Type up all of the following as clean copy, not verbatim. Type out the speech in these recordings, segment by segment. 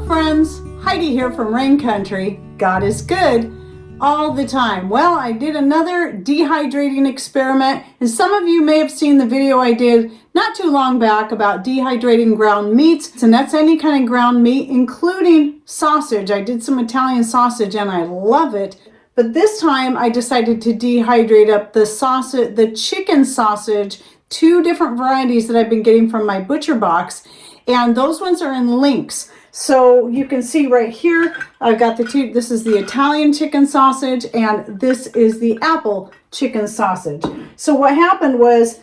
Hello friends, Heidi here from Rain Country. God is good all the time. Well, I did another dehydrating experiment, and some of you may have seen the video I did not too long back about dehydrating ground meats, and that's any kind of ground meat, including sausage. I did some Italian sausage and I love it. But this time I decided to dehydrate up the sausage, the chicken sausage, two different varieties that I've been getting from my butcher box, and those ones are in links. So you can see right here, I've got the two. This is the Italian chicken sausage and this is the apple chicken sausage. So what happened was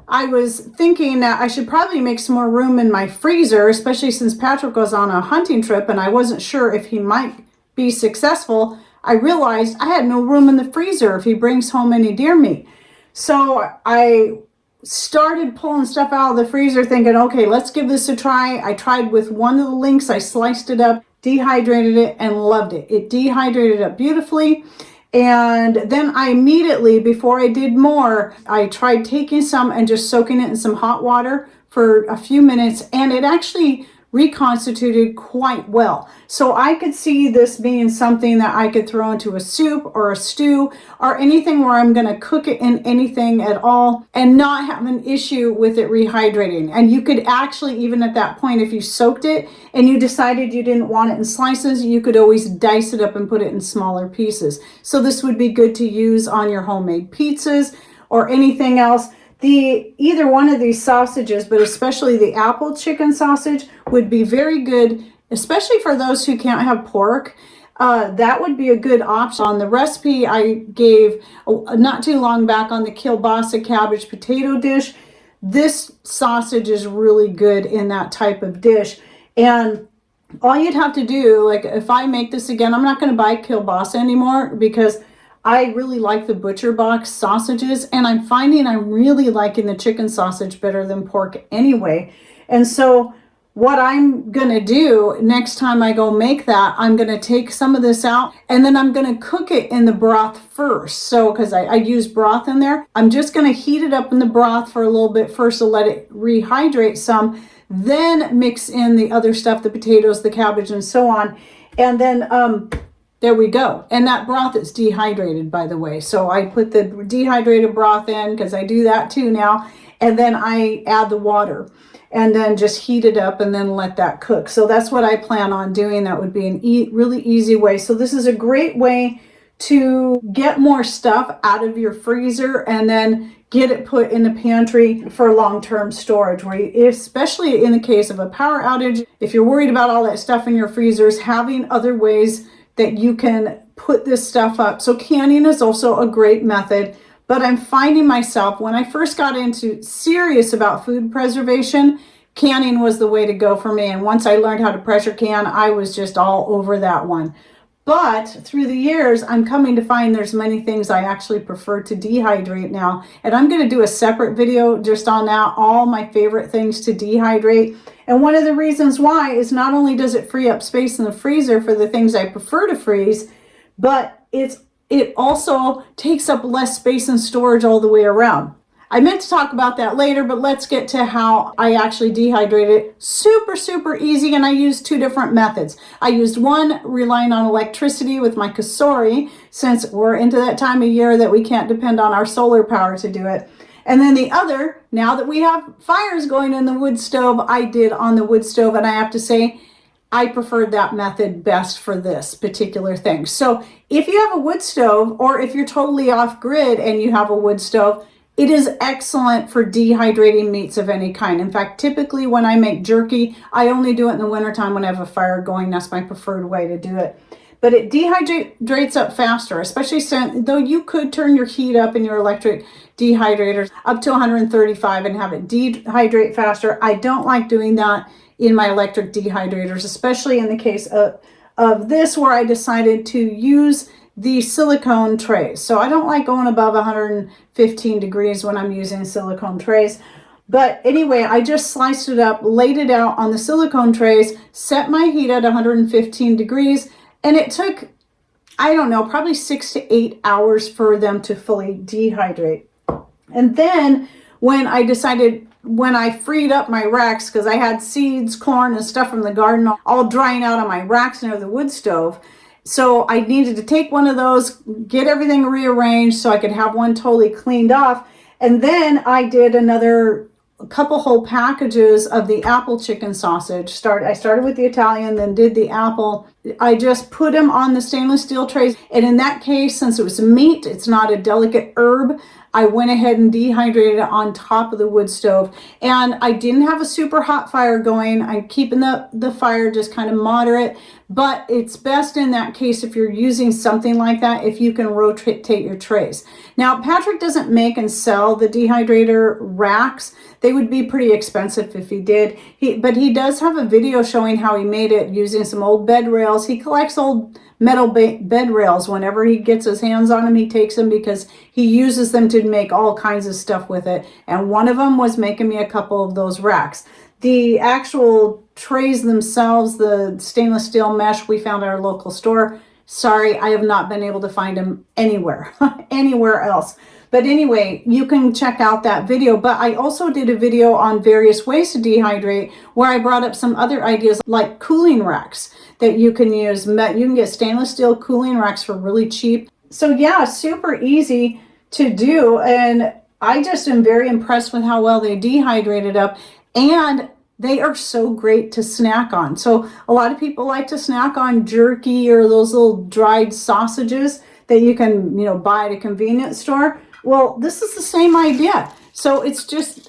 I was thinking that I should probably make some more room in my freezer, especially since Patrick was on a hunting trip and I wasn't sure if he might be successful. I realized I had no room in the freezer if he brings home any deer meat. So I started pulling stuff out of the freezer thinking, okay, let's give this a try. I tried with one of the links. I sliced it up, dehydrated it, and loved it. It dehydrated up beautifully. And then I immediately, before I did more, I tried taking some and just soaking it in some hot water for a few minutes, and it actually reconstituted quite well. So I could see this being something that I could throw into a soup or a stew or anything where I'm going to cook it in anything at all and not have an issue with it rehydrating. And you could actually, even at that point, if you soaked it and you decided you didn't want it in slices, you could always dice it up and put it in smaller pieces. So this would be good to use on your homemade pizzas or anything else. Either one of these sausages, but especially the apple chicken sausage, would be very good, especially for those who can't have pork. That would be a good option. On the recipe I gave not too long back on the kielbasa cabbage potato dish, this sausage is really good in that type of dish. And all you'd have to do, like if I make this again, I'm not going to buy kielbasa anymore because I really like the butcher box sausages, and I'm finding I'm really liking the chicken sausage better than pork anyway. And so what I'm going to do next time I go make that, I'm going to take some of this out and then I'm going to cook it in the broth first. So because I use broth in there, I'm just going to heat it up in the broth for a little bit first to let it rehydrate some, then mix in the other stuff, the potatoes, the cabbage, and so on. And then there we go. And that broth is dehydrated, by the way. So I put the dehydrated broth in because I do that too now. And then I add the water and then just heat it up and then let that cook. So that's what I plan on doing. That would be a really easy way. So this is a great way to get more stuff out of your freezer and then get it put in the pantry for long-term storage, where you, especially in the case of a power outage, if you're worried about all that stuff in your freezers, having other ways that you can put this stuff up. So canning is also a great method, but I'm finding myself, when I first got into serious about food preservation, canning was the way to go for me. And once I learned how to pressure can, I was just all over that one. But through the years, I'm coming to find there's many things I actually prefer to dehydrate now. And I'm going to do a separate video just on that, all my favorite things to dehydrate. And one of the reasons why is not only does it free up space in the freezer for the things I prefer to freeze, but it also takes up less space in storage all the way around. I meant to talk about that later, but let's get to how I actually dehydrate it. Super easy, and I used two different methods. I used one relying on electricity with my Kasori, since we're into that time of year that we can't depend on our solar power to do it. And then the other, now that we have fires going in the wood stove, I did on the wood stove, and I have to say, I preferred that method best for this particular thing. So if you have a wood stove, or if you're totally off grid and you have a wood stove, it is excellent for dehydrating meats of any kind. In fact, typically when I make jerky, I only do it in the wintertime when I have a fire going. That's my preferred way to do it. But it dehydrates up faster, especially since, though you could turn your heat up in your electric dehydrators up to 135 and have it dehydrate faster. I don't like doing that in my electric dehydrators, especially in the case of this, where I decided to use the silicone trays. So I don't like going above 115 degrees when I'm using silicone trays. But anyway, I just sliced it up, laid it out on the silicone trays, set my heat at 115 degrees, and it took, I don't know, probably 6 to 8 hours for them to fully dehydrate. And then when I freed up my racks, because I had seeds, corn, and stuff from the garden all drying out on my racks near the wood stove. So I needed to take one of those, get everything rearranged so I could have one totally cleaned off. And then I did a couple whole packages of the apple chicken sausage. I started with the Italian, then did the apple. I just put them on the stainless steel trays. And in that case, since it was meat, it's not a delicate herb, I went ahead and dehydrated it on top of the wood stove. And I didn't have a super hot fire going. I'm keeping the fire just kind of moderate. But it's best in that case, if you're using something like that, if you can rotate your trays. Now, Patrick doesn't make and sell the dehydrator racks. They would be pretty expensive if he did. But he does have a video showing how he made it using some old bed rails. He collects old metal bed rails. Whenever he gets his hands on them, he takes them because he uses them to make all kinds of stuff with it. And one of them was making me a couple of those racks. The actual trays themselves, the stainless steel mesh we found at our local store, sorry, I have not been able to find them anywhere, anywhere else. But anyway, you can check out that video. But I also did a video on various ways to dehydrate, where I brought up some other ideas like cooling racks that you can use. You can get stainless steel cooling racks for really cheap. So yeah, super easy to do. And I just am very impressed with how well they dehydrated up. And they are so great to snack on. So a lot of people like to snack on jerky or those little dried sausages that you can, buy at a convenience store. Well, this is the same idea. So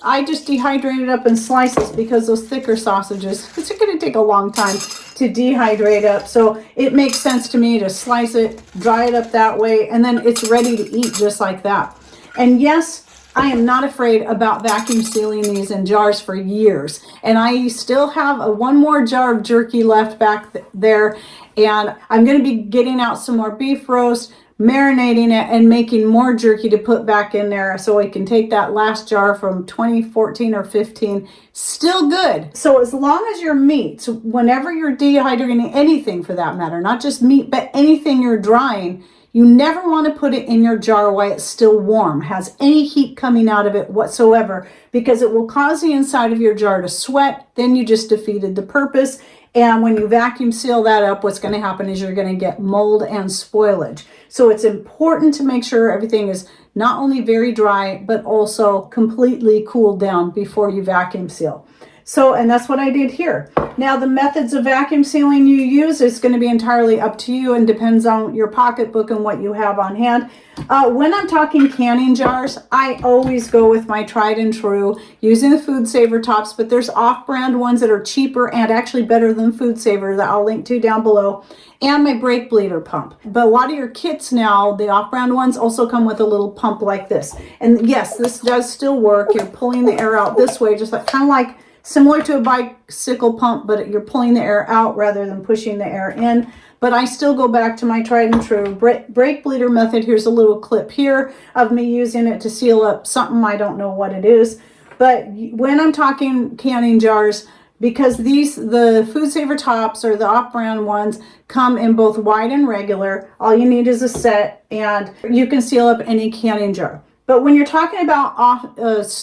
I just dehydrated up in slices, because those thicker sausages, it's going to take a long time to dehydrate up. So it makes sense to me to slice it, dry it up that way, and then it's ready to eat just like that. And yes, I am not afraid about vacuum sealing these in jars for years. And I still have one more jar of jerky left back there. And I'm going to be getting out some more beef roast, marinating it, and making more jerky to put back in there so I can take that last jar from 2014 or 15. Still good. So as long as your meat, whenever you're dehydrating anything for that matter, not just meat, but anything you're drying, you never want to put it in your jar while it's still warm, has any heat coming out of it whatsoever, because it will cause the inside of your jar to sweat. Then you just defeated the purpose. And when you vacuum seal that up, what's going to happen is you're going to get mold and spoilage. So it's important to make sure everything is not only very dry, but also completely cooled down before you vacuum seal. So, and that's what I did here. Now, the methods of vacuum sealing you use is going to be entirely up to you and depends on your pocketbook and what you have on hand. When I'm talking canning jars, I always go with my tried and true, using the Food Saver tops, but there's off-brand ones that are cheaper and actually better than Food Saver that I'll link to down below, and my brake bleeder pump. But a lot of your kits now, the off-brand ones, also come with a little pump like this. And yes, this does still work. You're pulling the air out this way, just like kind of like similar to a bicycle pump, but you're pulling the air out rather than pushing the air in. But I still go back to my tried and true brake bleeder method. Here's a little clip here of me using it to seal up something. I don't know what it is. But when I'm talking canning jars, because the Food Saver tops or the off-brand ones come in both wide and regular, all you need is a set and you can seal up any canning jar. But when you're talking about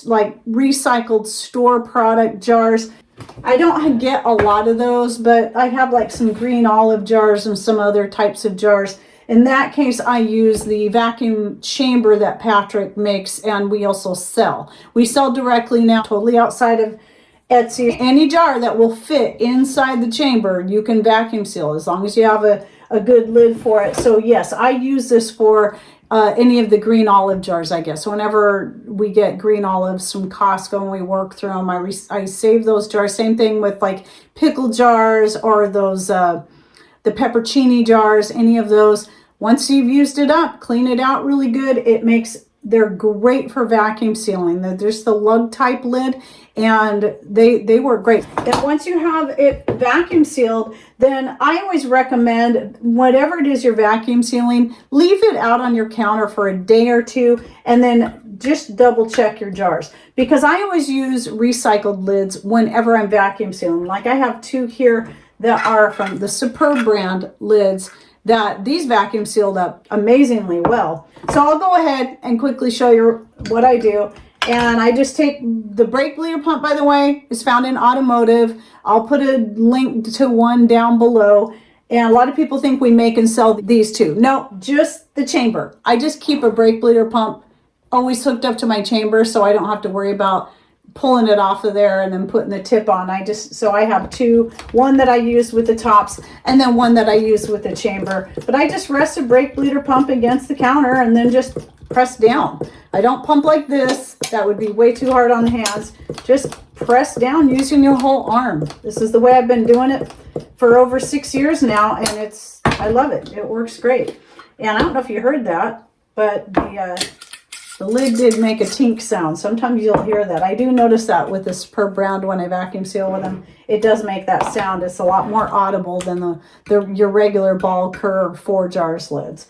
like recycled store product jars, I don't get a lot of those, but I have like some green olive jars and some other types of jars. In that case, I use the vacuum chamber that Patrick makes, and we also sell. We sell directly now, totally outside of Etsy. Any jar that will fit inside the chamber, you can vacuum seal as long as you have a good lid for it. So yes, I use this for any of the green olive jars, I guess. Whenever we get green olives from Costco and we work through them, I save those jars. Same thing with like pickle jars or those, the peppercini jars, any of those. Once you've used it up, clean it out really good. They're great for vacuum sealing. There's the lug type lid, and they work great. And once you have it vacuum sealed, then I always recommend whatever it is you're vacuum sealing, leave it out on your counter for a day or two, and then just double check your jars. Because I always use recycled lids whenever I'm vacuum sealing. Like I have two here that are from the Superb brand lids that these vacuum sealed up amazingly well. So I'll go ahead and quickly show you what I do. And I just take the brake bleeder pump, by the way, is found in automotive. I'll put a link to one down below. And a lot of people think we make and sell these two. No, just the chamber. I just keep a brake bleeder pump always hooked up to my chamber, so I don't have to worry about pulling it off of there and then putting the tip on. So I have two, one that I use with the tops and then one that I use with the chamber. But I just rest a brake bleeder pump against the counter and then just press down. I don't pump like this. That would be way too hard on the hands. Just press down using your whole arm. This is the way I've been doing it for over 6 years now, and I love it. It works great. And I don't know if you heard that, but the lid did make a tink sound. Sometimes you'll hear that. I do notice that with the Superb Brown when I vacuum seal with them. It does make that sound. It's a lot more audible than your regular ball curve 4 jars lids.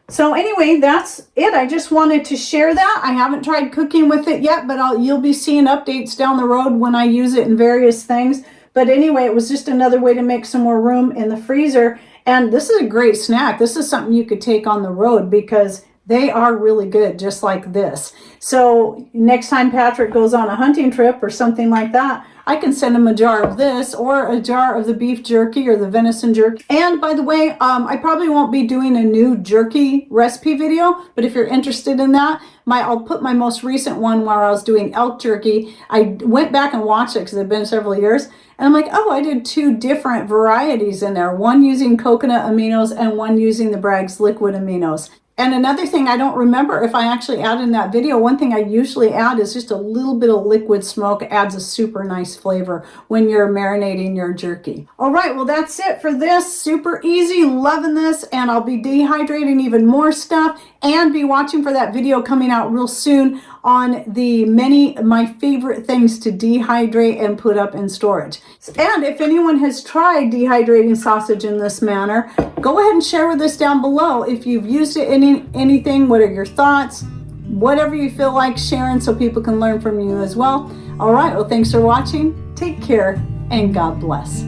So anyway, that's it. I just wanted to share that. I haven't tried cooking with it yet, but you'll be seeing updates down the road when I use it in various things. But anyway, it was just another way to make some more room in the freezer. And this is a great snack. This is something you could take on the road because they are really good, just like this. So next time Patrick goes on a hunting trip or something like that, I can send him a jar of this or a jar of the beef jerky or the venison jerky. And by the way, I probably won't be doing a new jerky recipe video, but if you're interested in that, I'll put my most recent one where I was doing elk jerky. I went back and watched it because it's been several years. And I'm like, oh, I did 2 different varieties in there. One using coconut aminos and one using the Bragg's liquid aminos. And another thing, I don't remember if I actually added in that video, one thing I usually add is just a little bit of liquid smoke. It adds a super nice flavor when you're marinating your jerky. All right, well, that's it for this. Super easy, loving this. And I'll be dehydrating even more stuff and be watching for that video coming out real soon on my favorite things to dehydrate and put up in storage. And if anyone has tried dehydrating sausage in this manner, go ahead and share with us down below if you've used it in anything. What are your thoughts? Whatever you feel like sharing so people can learn from you as well. All right, well, thanks for watching. Take care and God bless.